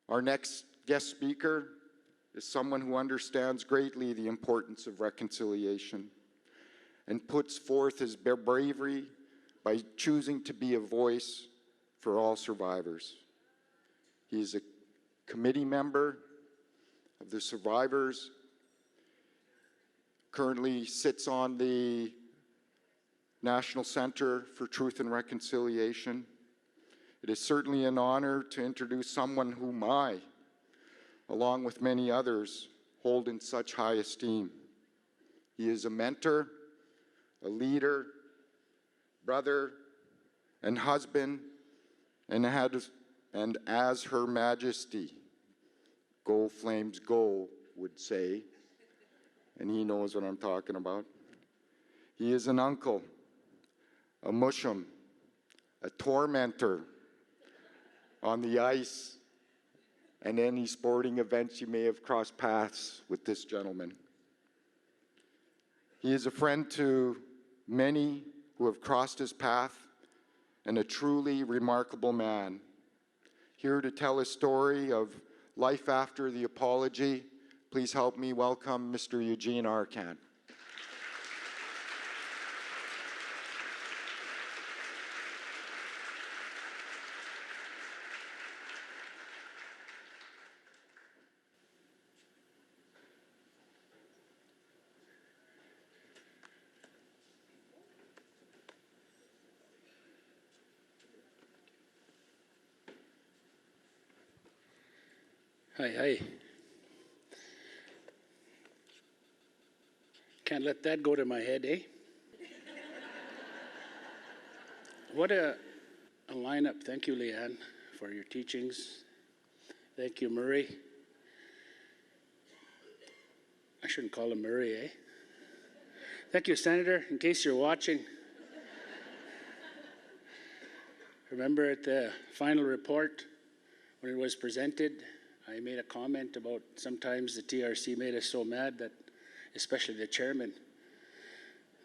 Our next guest speaker is someone who understands greatly the importance of reconciliation and puts forth his bravery by choosing to be a voice for all survivors. He is a committee member of the survivors, currently sits on the National Center for Truth and Reconciliation. It is certainly an honor to introduce someone whom I, along with many others, hold in such high esteem. He is a mentor, a leader, brother, and husband, and as Her Majesty, Go Flames Go, would say, and he knows what I'm talking about. He is an uncle, a mushum, a tormentor on the ice, and any sporting events you may have crossed paths with this gentleman. He is a friend to many who have crossed his path, and a truly remarkable man. Here to tell his story of life after the apology, please help me welcome Mr. Eugene Arcand. Hi. Can't let that go to my head, eh? What a lineup. Thank you, Leanne, for your teachings. Thank you, Murray. I shouldn't call him Murray, eh? Thank you, Senator, in case you're watching. Remember at the final report, when it was presented, I made a comment about sometimes the TRC made us so mad that, especially the chairman,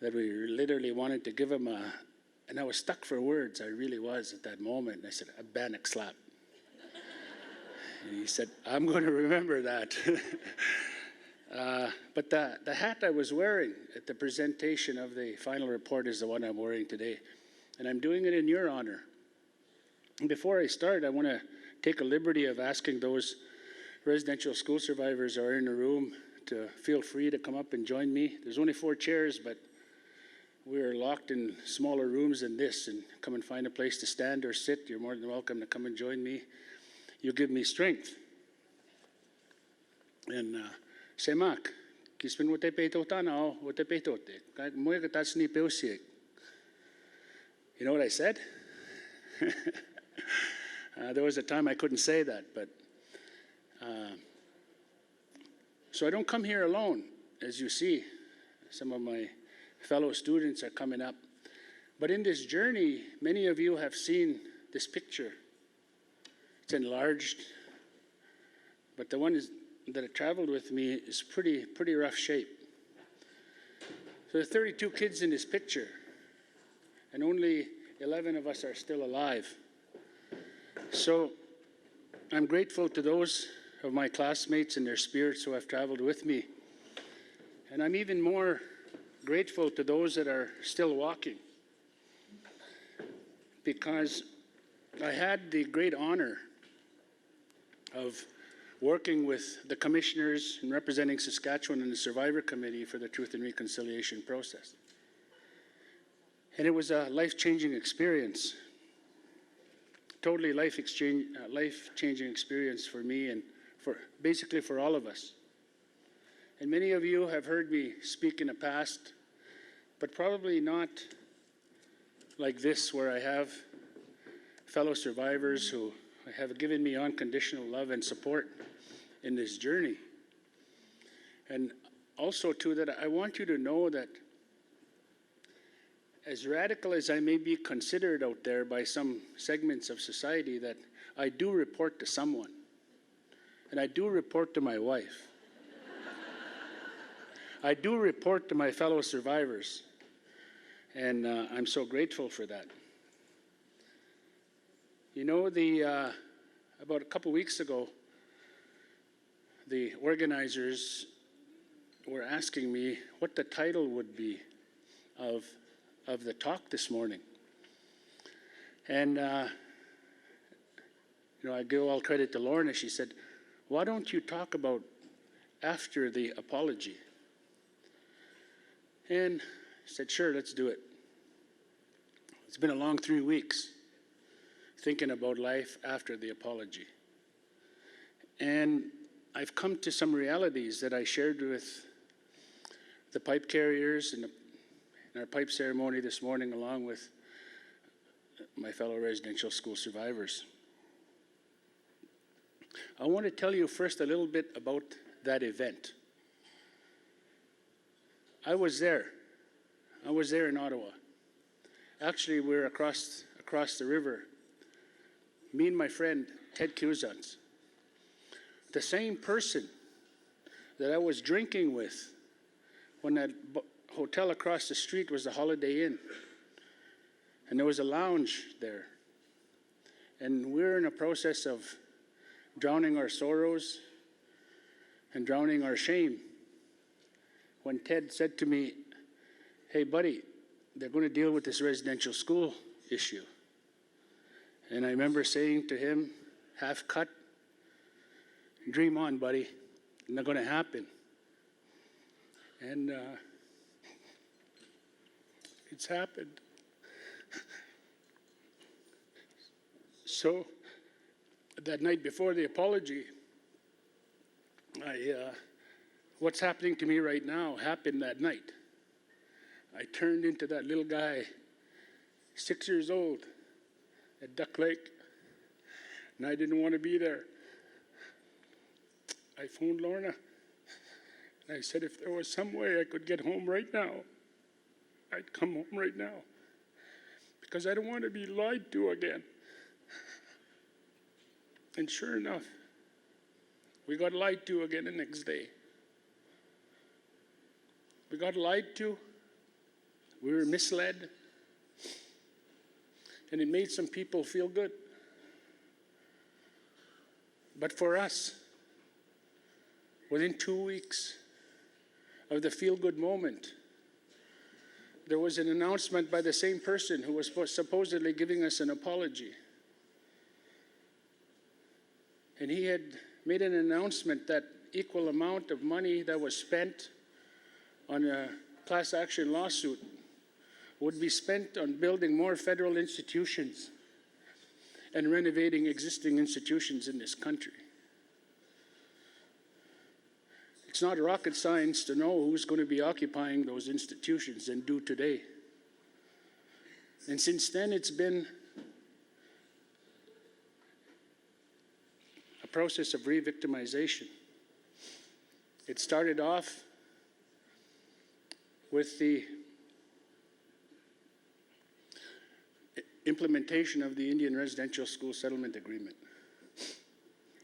that we literally wanted to give him and I was stuck for words, I really was at that moment. And I said, a bannock slap. And he said, I'm going to remember that. But the hat I was wearing at the presentation of the final report is the one I'm wearing today. And I'm doing it in your honor. And before I start, I want to take a liberty of asking those residential school survivors who are in the room to feel free to come up and join me. There's only 4 chairs, but we're locked in smaller rooms than this, and come and find a place to stand or sit. You're more than welcome to come and join me. You give me strength. And semak, kispin wote peito tanao, wote peitote. Moya katasni peusiek. You know what I said? There was a time I couldn't say that, but so I don't come here alone. As you see, some of my fellow students are coming up. But in this journey, many of you have seen this picture. It's enlarged, but the one that traveled with me is pretty rough shape. So there are 32 kids in this picture, and only 11 of us are still alive. So I'm grateful to those of my classmates and their spirits who have traveled with me. And I'm even more grateful to those that are still walking, because I had the great honor of working with the commissioners and representing Saskatchewan in the Survivor Committee for the Truth and Reconciliation process. And it was a life-changing experience, totally life-changing experience for me and basically for all of us. And many of you have heard me speak in the past, but probably not like this, where I have fellow survivors who have given me unconditional love and support in this journey. And also too, that I want you to know that as radical as I may be considered out there by some segments of society, that I do report to someone. And I do report to my wife. I do report to my fellow survivors. And I'm so grateful for that. You know, about a couple weeks ago, the organizers were asking me what the title would be of the talk this morning. And, I give all credit to Lorna. She said, why don't you talk about after the apology? And I said, sure, let's do it. It's been a long 3 weeks thinking about life after the apology. And I've come to some realities that I shared with the pipe carriers in our pipe ceremony this morning, along with my fellow residential school survivors. I want to tell you first a little bit about that event. I was there. I was there in Ottawa. Actually, we're across the river. Me and my friend, Ted Kuzans. The same person that I was drinking with when that hotel across the street was the Holiday Inn. And there was a lounge there. And we were in a process of drowning our sorrows and drowning our shame when Ted said to me, hey, buddy, they're going to deal with this residential school issue. And I remember saying to him, half cut, dream on, buddy. It's not going to happen. And it's happened. So that night before the apology, what's happening to me right now happened that night. I turned into that little guy, 6 years old, at Duck Lake, and I didn't want to be there. I phoned Lorna, and I said if there was some way I could get home right now, I'd come home right now, because I don't want to be lied to again. And sure enough, we got lied to again the next day. We got lied to, we were misled, and it made some people feel good. But for us, within 2 weeks of the feel-good moment, there was an announcement by the same person who was supposedly giving us an apology. And he had made an announcement that equal amount of money that was spent on a class action lawsuit would be spent on building more federal institutions and renovating existing institutions in this country. It's not rocket science to know who's going to be occupying those institutions and do today. And since then, it's been a process of re-victimization. It started off with the implementation of the Indian Residential School Settlement Agreement.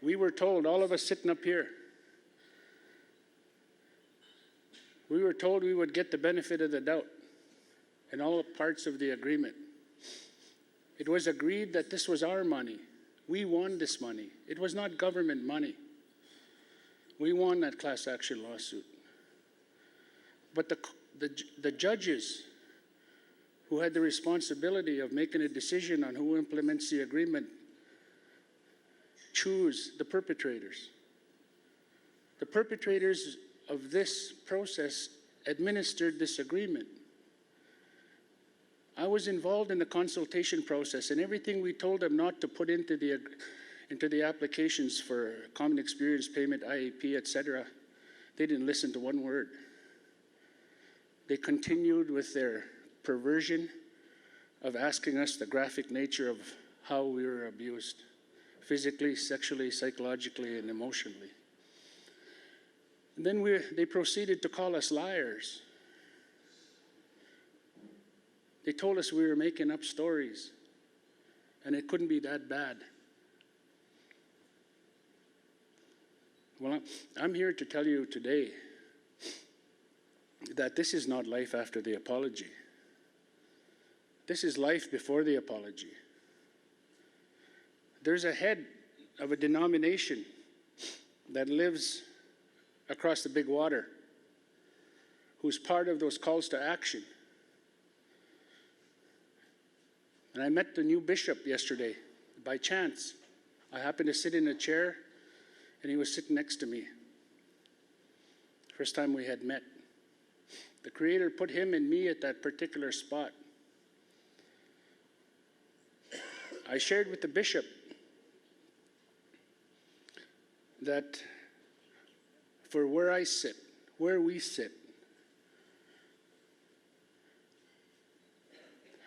We were told, all of us sitting up here, we were told we would get the benefit of the doubt in all parts of the agreement. It was agreed that this was our money. We won this money. It was not government money. We won that class action lawsuit. But the judges who had the responsibility of making a decision on who implements the agreement choose the perpetrators. The perpetrators of this process administered this agreement. I was involved in the consultation process, and everything we told them not to put into the applications for common experience payment, IAP, etc., they didn't listen to one word. They continued with their perversion of asking us the graphic nature of how we were abused, physically, sexually, psychologically, and emotionally. And then they proceeded to call us liars. They told us we were making up stories, and it couldn't be that bad. Well, I'm here to tell you today that this is not life after the apology. This is life before the apology. There's a head of a denomination that lives across the big water who's part of those calls to action. And I met the new bishop yesterday by chance. I happened to sit in a chair and he was sitting next to me. First time we had met. The Creator put him and me at that particular spot. I shared with the bishop that for where I sit, where we sit,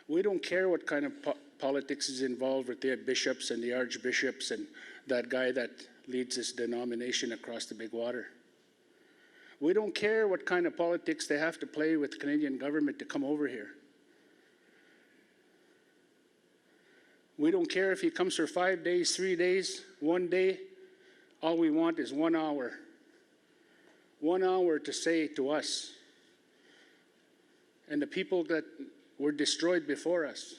we don't care what kind of politics is involved with the bishops and the archbishops and that guy that leads this denomination across the big water. We don't care what kind of politics they have to play with the Canadian government to come over here. We don't care if he comes for 5 days, 3 days, 1 day. All we want is 1 hour. 1 hour to say to us and the people that were destroyed before us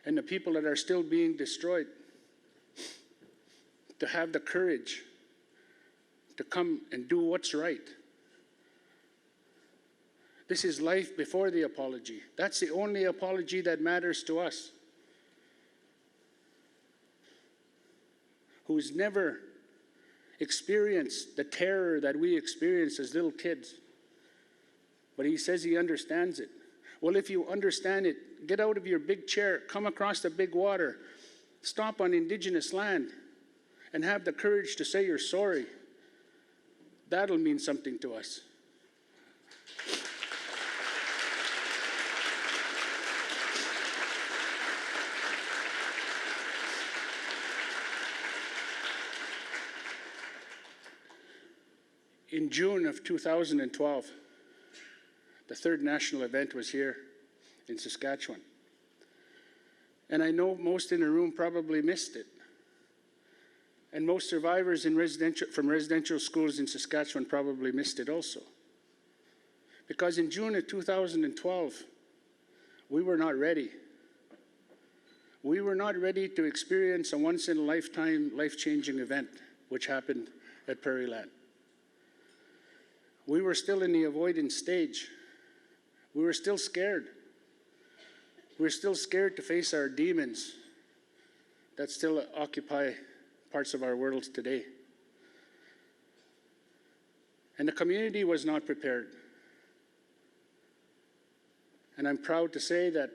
and the people that are still being destroyed, to have the courage to come and do what's right. This is life before the apology. That's the only apology that matters to us. Who's never experienced the terror that we experienced as little kids. But he says he understands it. Well, if you understand it, get out of your big chair, come across the big water, stop on Indigenous land, and have the courage to say you're sorry. That'll mean something to us. In June of 2012, the third national event was here in Saskatchewan. And I know most in the room probably missed it. And most survivors from residential schools in Saskatchewan probably missed it also. Because in June of 2012, we were not ready. We were not ready to experience a once-in-a-lifetime, life-changing event, which happened at Prairie Land. We were still in the avoidance stage. We were still scared. We were still scared to face our demons that still occupy parts of our world today. And the community was not prepared. And I'm proud to say that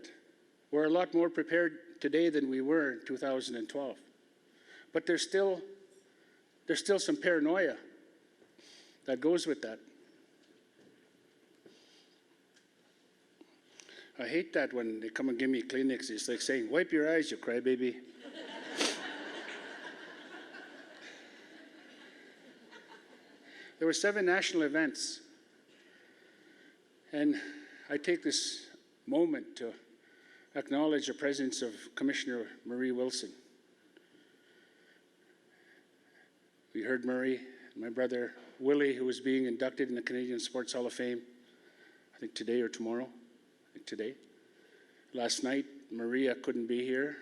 we're a lot more prepared today than we were in 2012. But there's still some paranoia that goes with that. I hate that when they come and give me Kleenex. It's like saying, wipe your eyes, you crybaby. There were 7 national events. And I take this moment to acknowledge the presence of Commissioner Marie Wilson. We heard Marie, my brother Willie, who was being inducted in the Canadian Sports Hall of Fame, I think today or tomorrow. Today. Last night, Maria couldn't be here,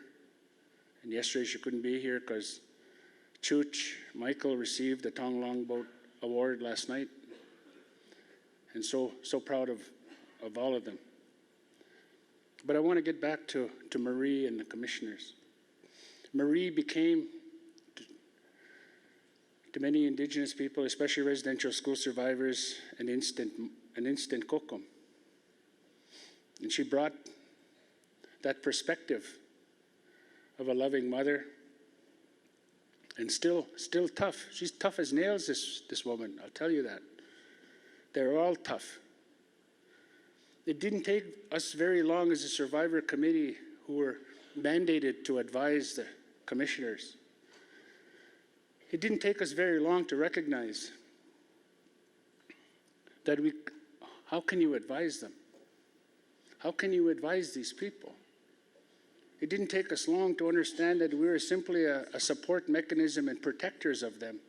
and yesterday she couldn't be here because Chooch Michael received the Tong Longboat Award last night, and so proud of all of them. But I want to get back to Marie and the commissioners. Marie became, to many Indigenous people, especially residential school survivors, an instant kokum. And she brought that perspective of a loving mother, and still tough. She's tough as nails, this woman, I'll tell you that. They're all tough. It didn't take us very long as a survivor committee who were mandated to advise the commissioners. It didn't take us very long to recognize that how can you advise them? How can you advise these people? It didn't take us long to understand that we were simply a support mechanism and protectors of them.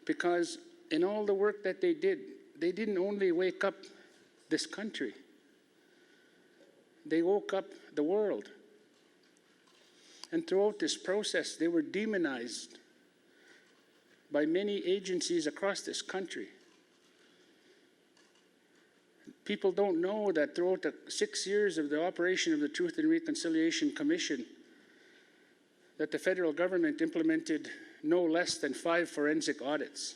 Because in all the work that they did, they didn't only wake up this country. They woke up the world. And throughout this process, they were demonized. by many agencies across this country. People don't know that throughout the 6 years of the operation of the Truth and Reconciliation Commission, that the federal government implemented no less than 5 forensic audits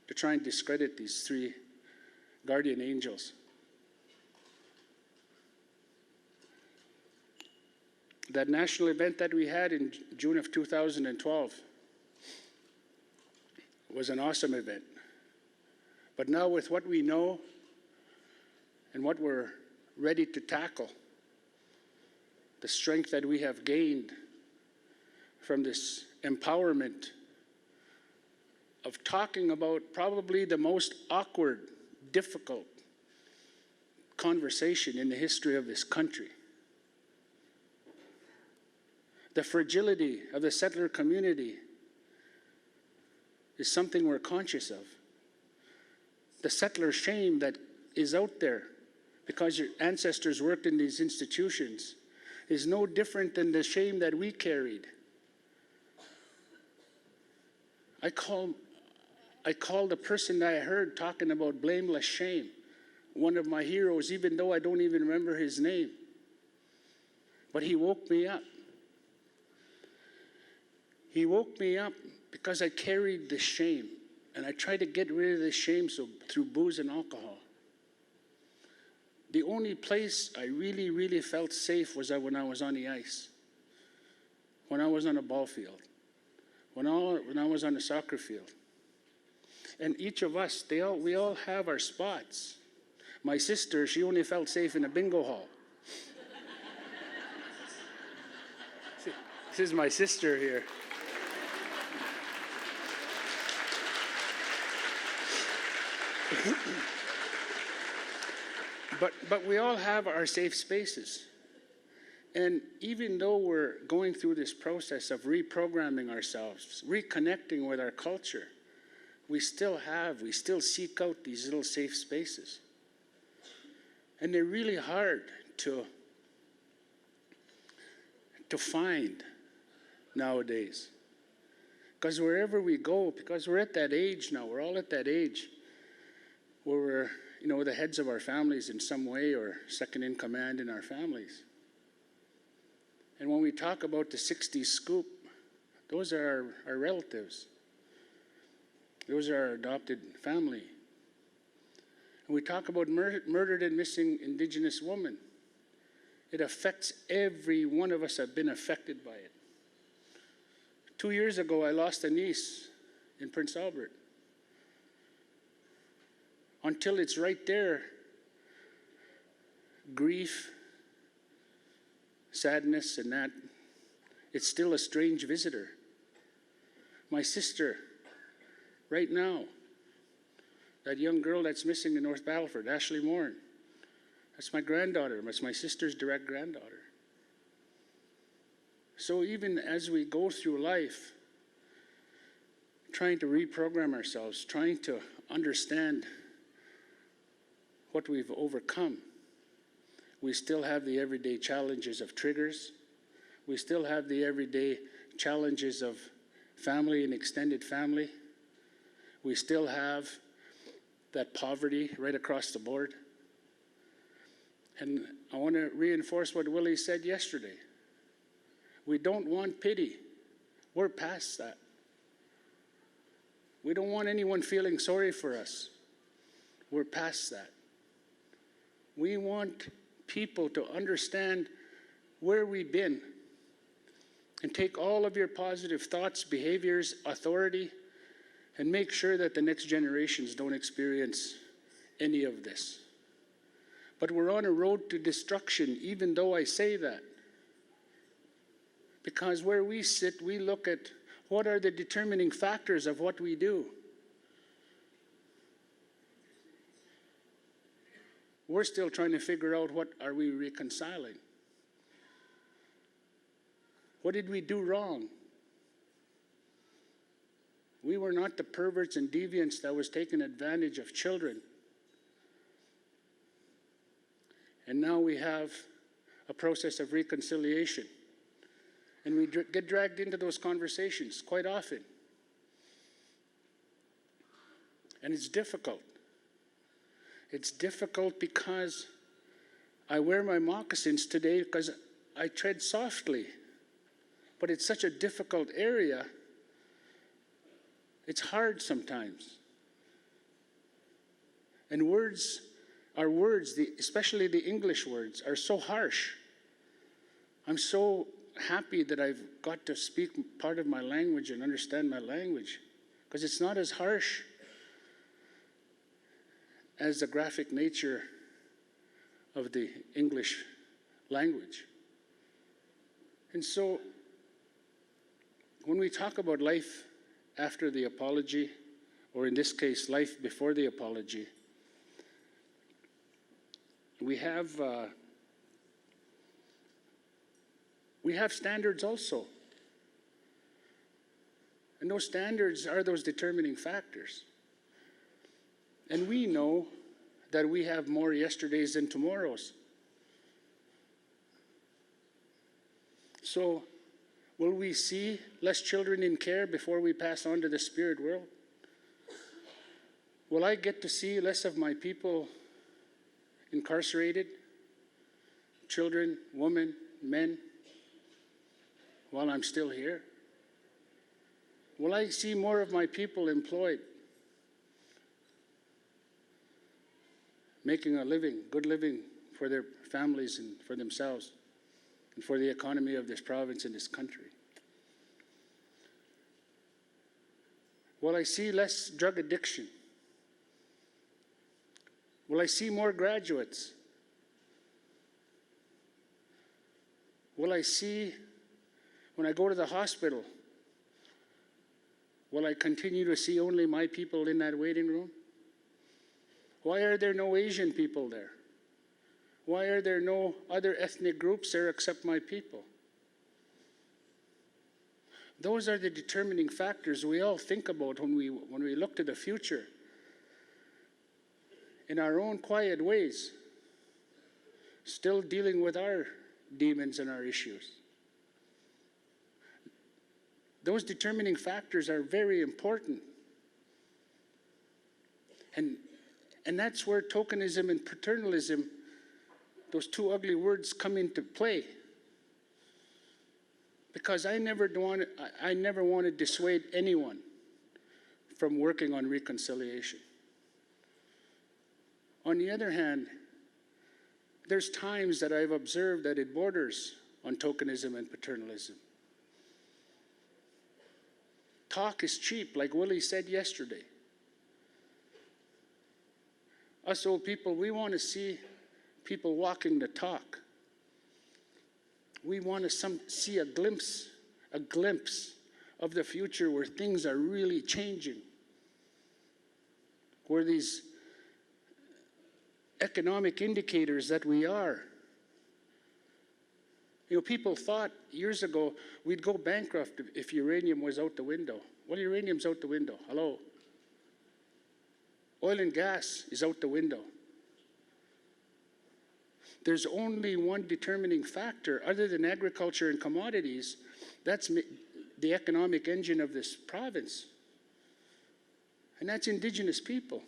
to try and discredit these 3 guardian angels. That national event that we had in June of 2012 was an awesome event. But now with what we know and what we're ready to tackle, the strength that we have gained from this empowerment of talking about probably the most awkward, difficult conversation in the history of this country. The fragility of the settler community is something we're conscious of. The settler shame that is out there because your ancestors worked in these institutions is no different than the shame that we carried. I call the person that I heard talking about blameless shame one of my heroes, even though I don't even remember his name. But he woke me up. He woke me up because I carried the shame, and I tried to get rid of the shame through booze and alcohol. The only place I really, really felt safe was when I was on the ice, when I was on a ball field, when I was on a soccer field. And each of us, we all have our spots. My sister, she only felt safe in a bingo hall. This is my sister here. But we all have our safe spaces. And even though we're going through this process of reprogramming ourselves, reconnecting with our culture, we still seek out these little safe spaces. And they're really hard to find nowadays. Because wherever we go, because we're at that age now, we're all at that age where we're, the heads of our families in some way or second in command in our families. And when we talk about the 60s scoop, those are our relatives. Those are our adopted family. And we talk about murdered and missing Indigenous women. It affects every one of us have been affected by it. 2 years ago, I lost a niece in Prince Albert. Until it's right there, grief, sadness, and that, it's still a strange visitor. My sister, right now, that young girl that's missing in North Battleford, Ashley Morin, that's my granddaughter. That's my sister's direct granddaughter. So even as we go through life, trying to reprogram ourselves, trying to understand what we've overcome, we still have the everyday challenges of triggers. We still have the everyday challenges of family and extended family. We still have that poverty right across the board. And I want to reinforce what Willie said yesterday. We don't want pity. We're past that. We don't want anyone feeling sorry for us. We're past that. We want people to understand where we've been and take all of your positive thoughts, behaviors, authority, and make sure that the next generations don't experience any of this. But we're on a road to destruction, even though I say that. Because where we sit, we look at what are the determining factors of what we do. We're still trying to figure out what are we reconciling. What did we do wrong? We were not the perverts and deviants that was taking advantage of children. And now we have a process of reconciliation. And we get dragged into those conversations quite often. And it's difficult. It's difficult because I wear my moccasins today because I tread softly. But it's such a difficult area. It's hard sometimes. And our words, especially the English words, are so harsh. I'm so happy that I've got to speak part of my language and understand my language, because it's not as harsh as the graphic nature of the English language. And so, when we talk about life after the apology, or in this case, life before the apology, we have standards also. And those standards are those determining factors. And we know that we have more yesterdays than tomorrows. So, will we see less children in care before we pass on to the spirit world? Will I get to see less of my people incarcerated, children, women, men, while I'm still here? Will I see more of my people employed, making a living, good living for their families and for themselves, and for the economy of this province and this country? Will I see less drug addiction? Will I see more graduates? Will I see, when I go to the hospital, will I continue to see only my people in that waiting room? Why are there no Asian people there? Why are there no other ethnic groups there except my people? Those are the determining factors we all think about when we look to the future in our own quiet ways, still dealing with our demons and our issues. Those determining factors are very important. And that's where tokenism and paternalism, those two ugly words, come into play. Because I never want to dissuade anyone from working on reconciliation. On the other hand, there's times that I've observed that it borders on tokenism and paternalism. Talk is cheap, like Willie said yesterday. Us old people, we want to see people walking the talk. We want to see a glimpse of the future where things are really changing, where these economic indicators that we are. You know, people thought years ago we'd go bankrupt if uranium was out the window. Well, uranium's out the window. Hello. Oil and gas is out the window. There's only one determining factor other than agriculture and commodities. That's the economic engine of this province. And that's Indigenous people.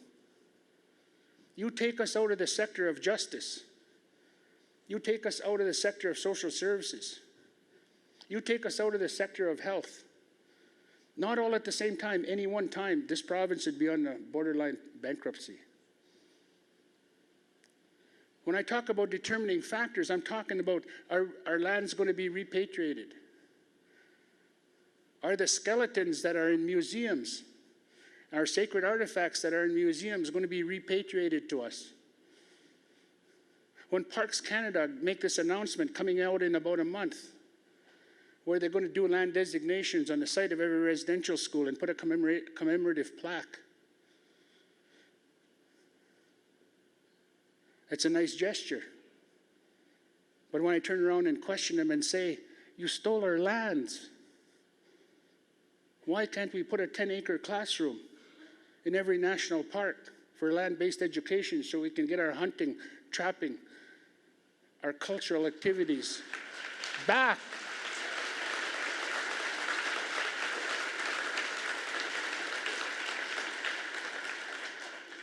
You take us out of the sector of justice. You take us out of the sector of social services. You take us out of the sector of health. Not all at the same time. Any one time, this province would be on the borderline bankruptcy. When I talk about determining factors, I'm talking about, our land's going to be repatriated? Are the skeletons that are in museums, our sacred artifacts that are in museums, going to be repatriated to us? When Parks Canada make this announcement coming out in about a month, where they're going to do land designations on the site of every residential school and put a commemorative plaque. It's a nice gesture. But when I turn around and question them and say, you stole our lands, why can't we put a 10-acre classroom in every national park for land-based education so we can get our hunting, trapping, our cultural activities back?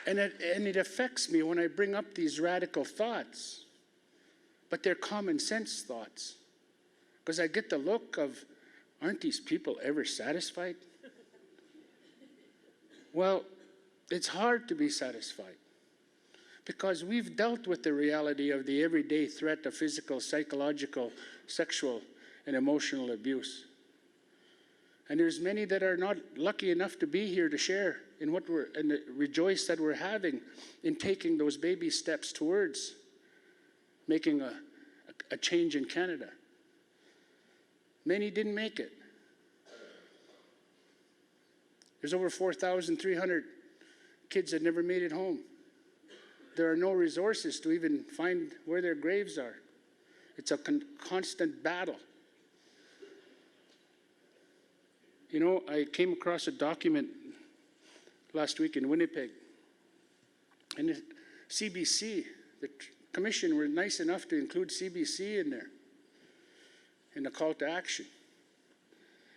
And it affects me when I bring up these radical thoughts, but they're common sense thoughts. Because I get the look of, aren't these people ever satisfied? Well, it's hard to be satisfied because we've dealt with the reality of the everyday threat of physical, psychological, sexual, and emotional abuse. And there's many that are not lucky enough to be here to share in what and rejoice that we're having in taking those baby steps towards making a change in Canada. Many didn't make it. There's over 4,300 kids that never made it home. There are no resources to even find where their graves are. It's a constant battle. You know, I came across a document last week in Winnipeg, and the CBC, the commission were nice enough to include CBC in there, in the call to action.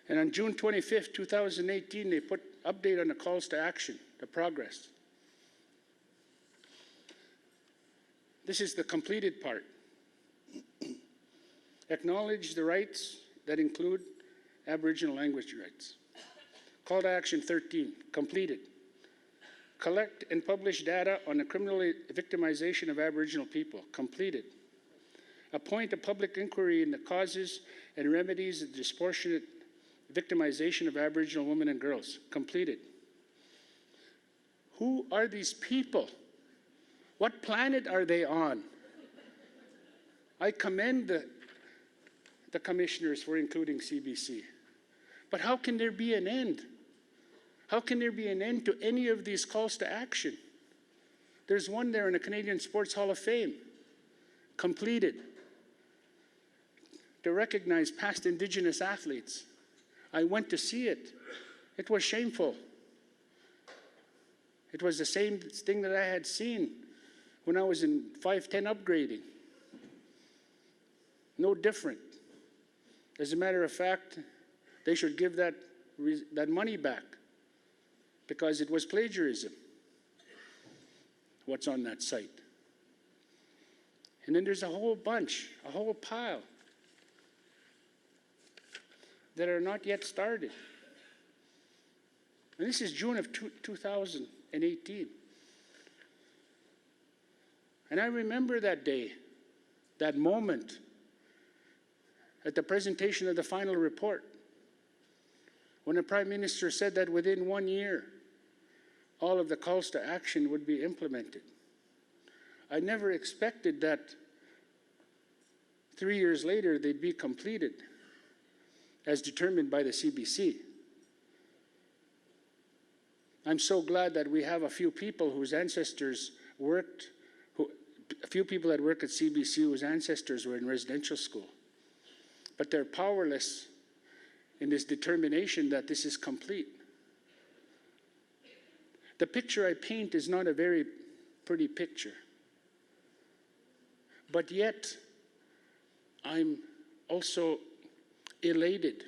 And on June 25th, 2018, they put update on the calls to action, the progress. This is the completed part. Acknowledge the rights that include Aboriginal language rights. Call to action 13, completed. Collect and publish data on the criminal victimization of Aboriginal people, completed. Appoint a public inquiry in the causes and remedies of disproportionate victimization of Aboriginal women and girls, completed. Who are these people? What planet are they on? I commend the commissioners for including CBC. But how can there be an end? How can there be an end to any of these calls to action? There's one there in the Canadian Sports Hall of Fame, completed, to recognize past Indigenous athletes. I went to see it. It was shameful. It was the same thing that I had seen when I was in 510 upgrading. No different. As a matter of fact, they should give that money back because it was plagiarism, what's on that site. And then there's a whole bunch, a whole pile that are not yet started. And this is June of 2018. And I remember that day, that moment, at the presentation of the final report, when the Prime Minister said that within 1 year, all of the calls to action would be implemented. I never expected that 3 years later they'd be completed, as determined by the CBC. I'm so glad that we have a few people whose ancestors worked, a few people that work at CBC whose ancestors were in residential school. But they're powerless in this determination that this is complete. The picture I paint is not a very pretty picture. But yet, I'm also elated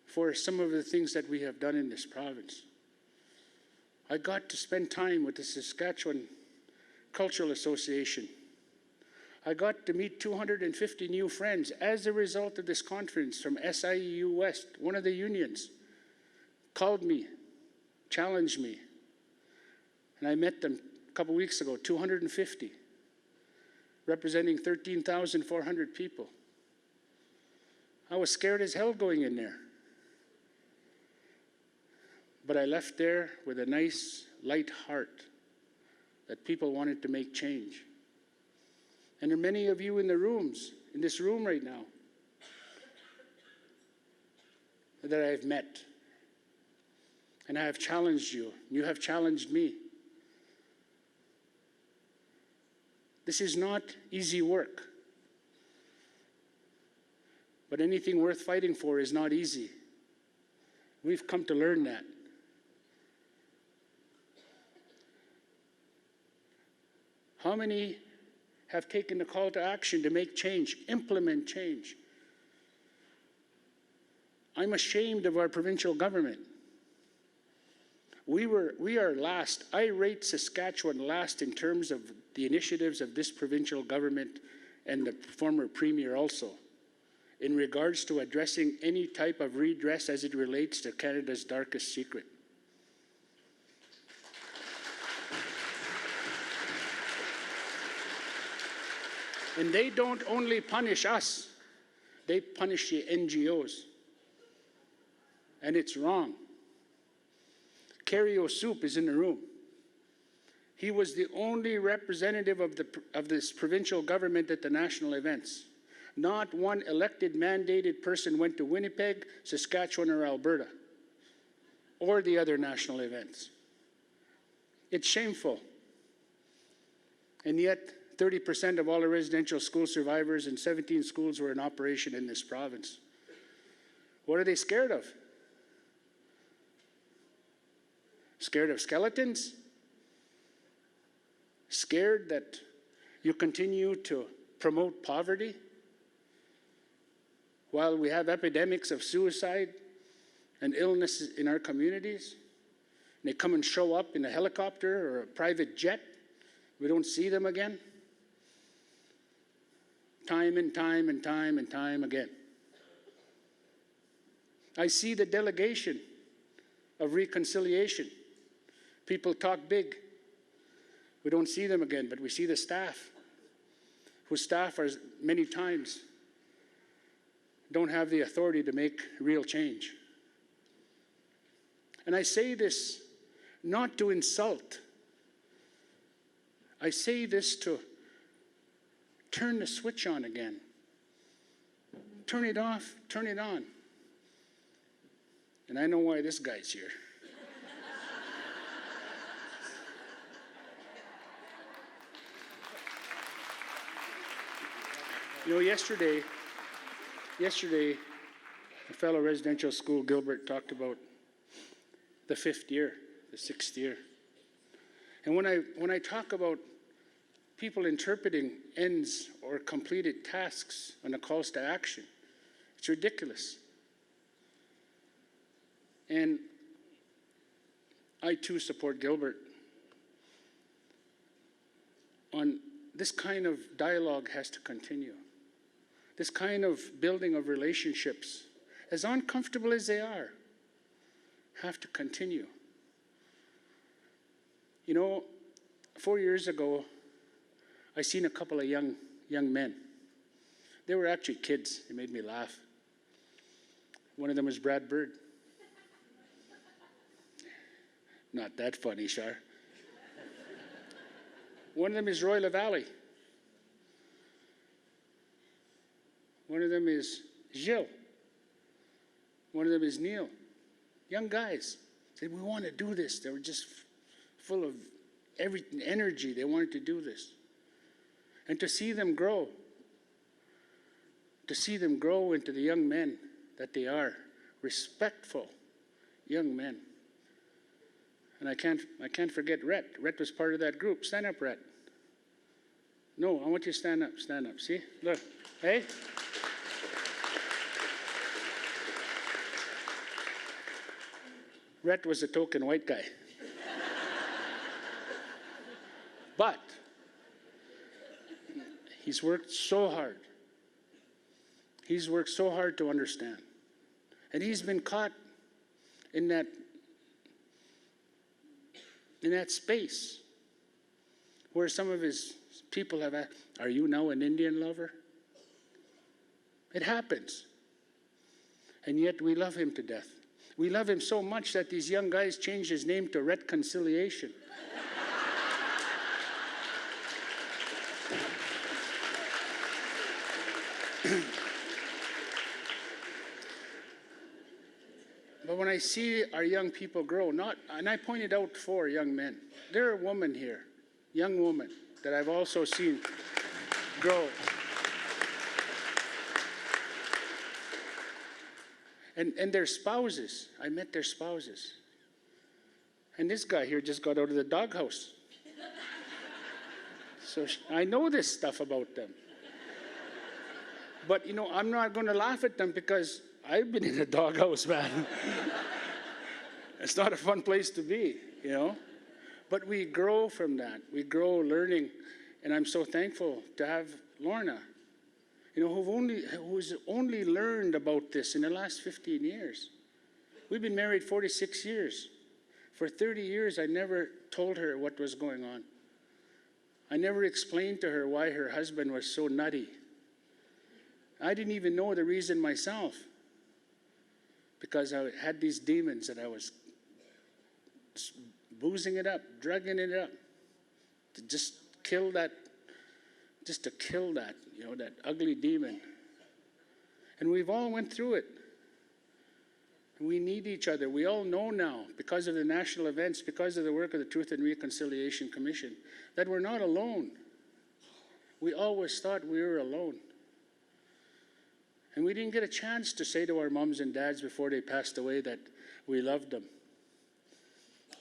for some of the things that we have done in this province. I got to spend time with the Saskatchewan Cultural Association. I got to meet 250 new friends as a result of this conference from SIEU West, one of the unions, called me, challenged me, and I met them a couple weeks ago, 250, representing 13,400 people. I was scared as hell going in there. But I left there with a nice, light heart that people wanted to make change. And there are many of you in this room right now, that I have met. And I have challenged you. You have challenged me. This is not easy work. But anything worth fighting for is not easy. We've come to learn that. How many have taken the call to action to make change, implement change? I'm ashamed of our provincial government. We are last. I rate Saskatchewan last in terms of the initiatives of this provincial government and the former premier also, in regards to addressing any type of redress as it relates to Canada's darkest secret. And they don't only punish us, they punish the NGOs. And it's wrong. Kerry O'Soup is in the room. He was the only representative of this provincial government at the national events. Not one elected, mandated person went to Winnipeg, Saskatchewan, or Alberta, or the other national events. It's shameful. And yet, 30% of all the residential school survivors and 17 schools were in operation in this province. What are they scared of? Scared of skeletons? Scared that you continue to promote poverty while we have epidemics of suicide and illness in our communities? And they come and show up in a helicopter or a private jet. We don't see them again. Time and time and time and time again. I see the delegation of reconciliation. People talk big. We don't see them again, but we see the staff, whose staff are many times don't have the authority to make real change. And I say this not to insult. I say this to turn the switch on again. Turn it off, turn it on. And I know why this guy's here. You know, yesterday, a fellow residential school, Gilbert, talked about the 5th year, the 6th year. And when I talk about people interpreting ends or completed tasks on the calls to action, it's ridiculous. And I too support Gilbert on this kind of dialogue has to continue. This kind of building of relationships, as uncomfortable as they are, have to continue. You know, 4 years ago, I seen a couple of young men. They were actually kids. They made me laugh. One of them was Brad Bird. Not that funny, Shar. One of them is Roy LaValle. One of them is Gilles. One of them is Neil. Young guys said, we want to do this. They were just full of energy. They wanted to do this. And to see them grow into the young men that they are, respectful young men. And I can't forget Rhett. Rhett was part of that group. Stand up, Rhett. No, I want you to stand up. Stand up. See? Look. Hey? Rhett was a token white guy. But he's worked so hard. He's worked so hard to understand. And he's been caught in that space where some of his people have asked, are you now an Indian lover? It happens. And yet we love him to death. We love him so much that these young guys changed his name to Reconciliation. But when I see our young people grow, and I pointed out 4 young men. There are women here, young women, that I've also seen grow. And their spouses, I met their spouses. And this guy here just got out of the doghouse. So I know this stuff about them. But, you know, I'm not going to laugh at them because I've been in a doghouse, man. It's not a fun place to be, you know. But we grow from that. We grow learning. And I'm so thankful to have Lorna, you know, who's only learned about this in the last 15 years. We've been married 46 years. For 30 years, I never told her what was going on. I never explained to her why her husband was so nutty. I didn't even know the reason myself, because I had these demons that I was boozing it up, drugging it up, to just kill that, you know, that ugly demon. And we've all went through it. We need each other. We all know now, because of the national events, because of the work of the Truth and Reconciliation Commission, that we're not alone. We always thought we were alone. And we didn't get a chance to say to our moms and dads before they passed away that we loved them.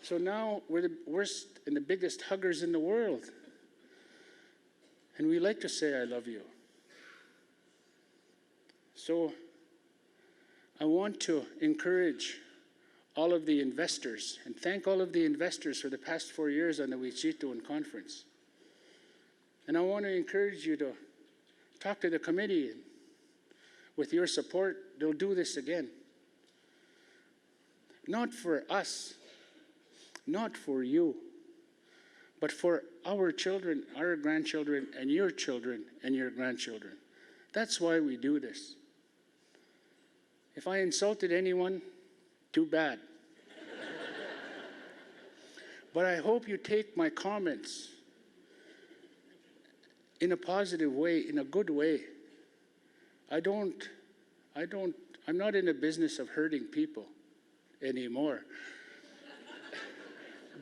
So now we're the worst and the biggest huggers in the world. And we like to say, I love you. So I want to encourage all of the investors and thank all of the investors for the past 4 years on the Wicihitowin conference. And I want to encourage you to talk to the committee. And with your support, they'll do this again. Not for us, not for you, but for our children, our grandchildren, and your grandchildren. That's why we do this. If I insulted anyone, too bad. But I hope you take my comments in a positive way, in a good way. I'm not in the business of hurting people anymore.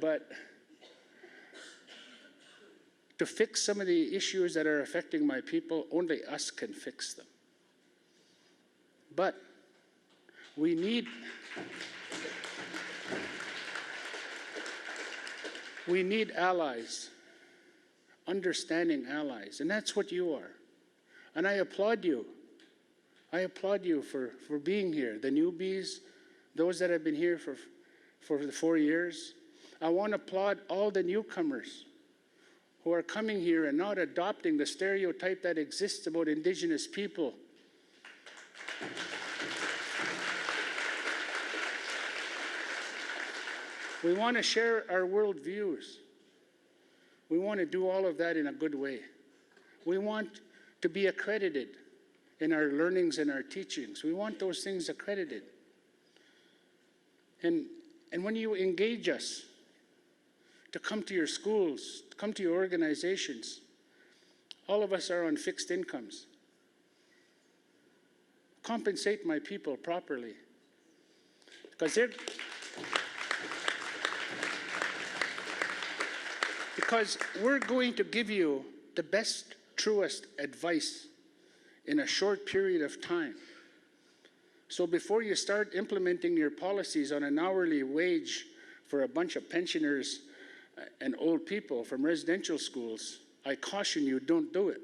But to fix some of the issues that are affecting my people, only us can fix them. But we need allies, understanding allies, and that's what you are. And I applaud you. I applaud you for being here. The newbies, those that have been here for the 4 years. I want to applaud all the newcomers who are coming here and not adopting the stereotype that exists about Indigenous people. We want to share our worldviews. We want to do all of that in a good way. We want to be accredited in our learnings and our teachings. We want those things accredited. And when you engage us to come to your schools, to come to your organizations, all of us are on fixed incomes. Compensate my people properly, because we're going to give you the best, truest advice in a short period of time. So before you start implementing your policies on an hourly wage for a bunch of pensioners and old people from residential schools, I caution you, don't do it.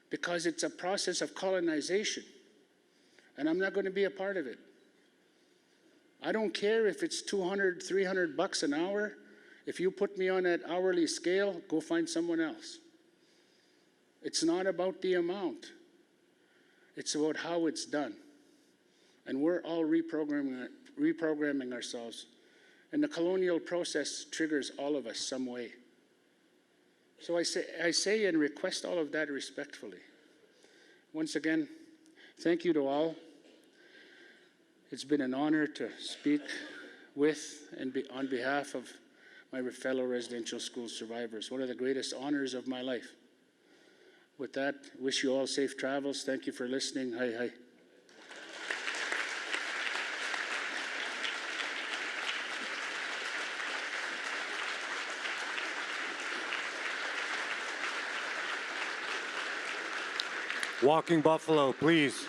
Because it's a process of colonization. And I'm not going to be a part of it. I don't care if it's $200, $300 an hour. If you put me on that hourly scale, go find someone else. It's not about the amount. It's about how it's done. And we're all reprogramming ourselves. And the colonial process triggers all of us some way. So I say and request all of that respectfully. Once again, thank you to all. It's been an honor to speak with and on behalf of my fellow residential school survivors. One of the greatest honors of my life. With that, wish you all safe travels. Thank you for listening. Hi, hi. Walking Buffalo, please.